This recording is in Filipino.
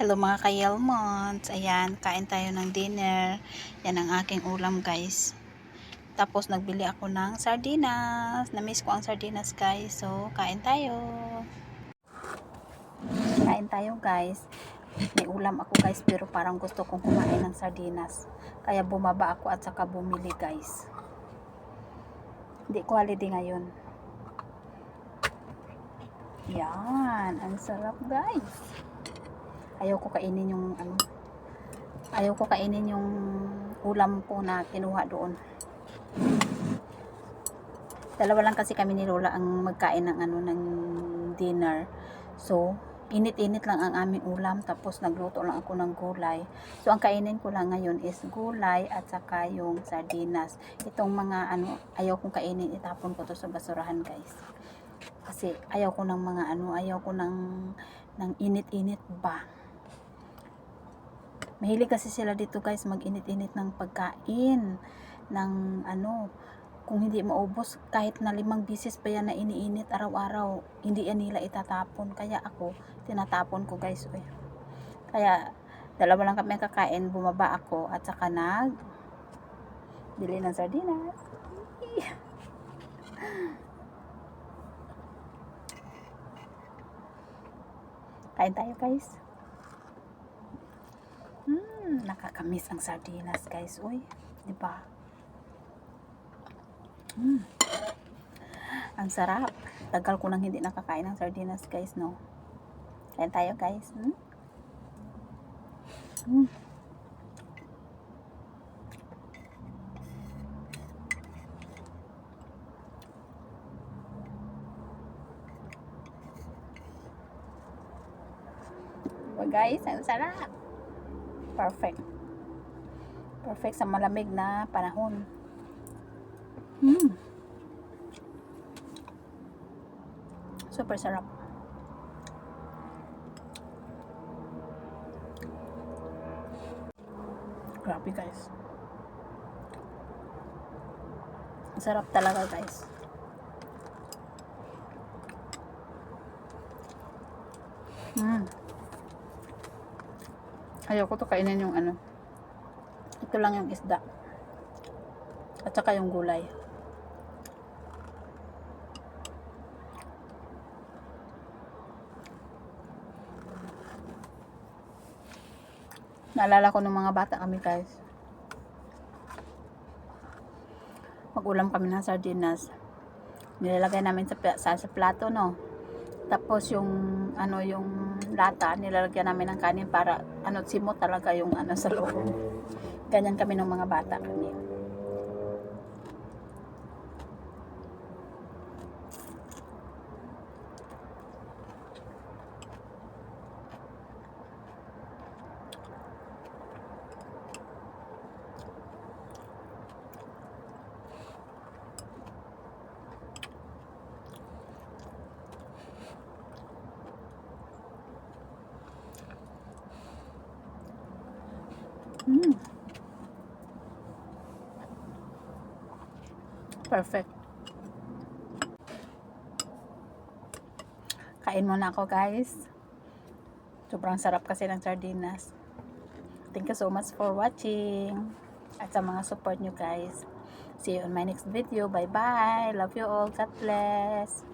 Hello mga ka-Yelmonts. Ayan, kain tayo ng dinner. Yan ang aking ulam guys. Tapos nagbili ako ng sardinas. Na-miss ko ang sardinas guys. So, kain tayo. Kain tayo guys. May ulam ako guys pero parang gusto kong kumain ng sardinas. Kaya bumaba ako at saka bumili guys. Hindi ko holiday ngayon. Yan, ang sarap guys. Ayaw ko kainin yung ulam ko na kinuha doon. Dalawa lang kasi kami ni Lola ang magkain ng ng dinner. So, init-init lang ang aming ulam tapos nagluto lang ako ng gulay. So, ang kainin ko lang ngayon is gulay at saka yung sardinas. Itong mga ayaw kong kainin, itapon ko to sa basurahan, guys. Kasi ayaw ko ng mga ayaw ko ng init-init ba. Mahilig kasi sila dito guys mag-init-init ng pagkain ng kung hindi maubos kahit na 5 bisis pa yan na iniinit araw-araw, hindi yan nila itatapon. Kaya ako tinatapon ko guys. Kaya dalawa lang kami kakain, bumaba ako at saka bili ng sardinas. Kain tayo guys. Nakakamiss ang sardinas guys. Uy, di ba? Ang sarap. Tagal ko nang hindi nakakain ng sardinas guys, no? Kain tayo guys. Guys, ang sarap. Perfect. Perfect sa malamig na panahon. Super sarap. Grabe guys. Sarap talaga guys. Ayoko to kainin yung ito lang yung isda at saka yung gulay. Naalala ko nung mga bata kami guys, mag-ulam kami ng sardinas, nilalagay namin sa plato, no? Tapos yung yung lata nilalagyan namin ng kanin para simot talaga yung sa loob. Ganyan kami ng mga bata kami. Perfect. Kain muna ako guys. Sobrang sarap kasi ng sardinas. Thank you so much for watching. At sa mga support nyo guys. See you on my next video. Bye bye. Love you all. God bless.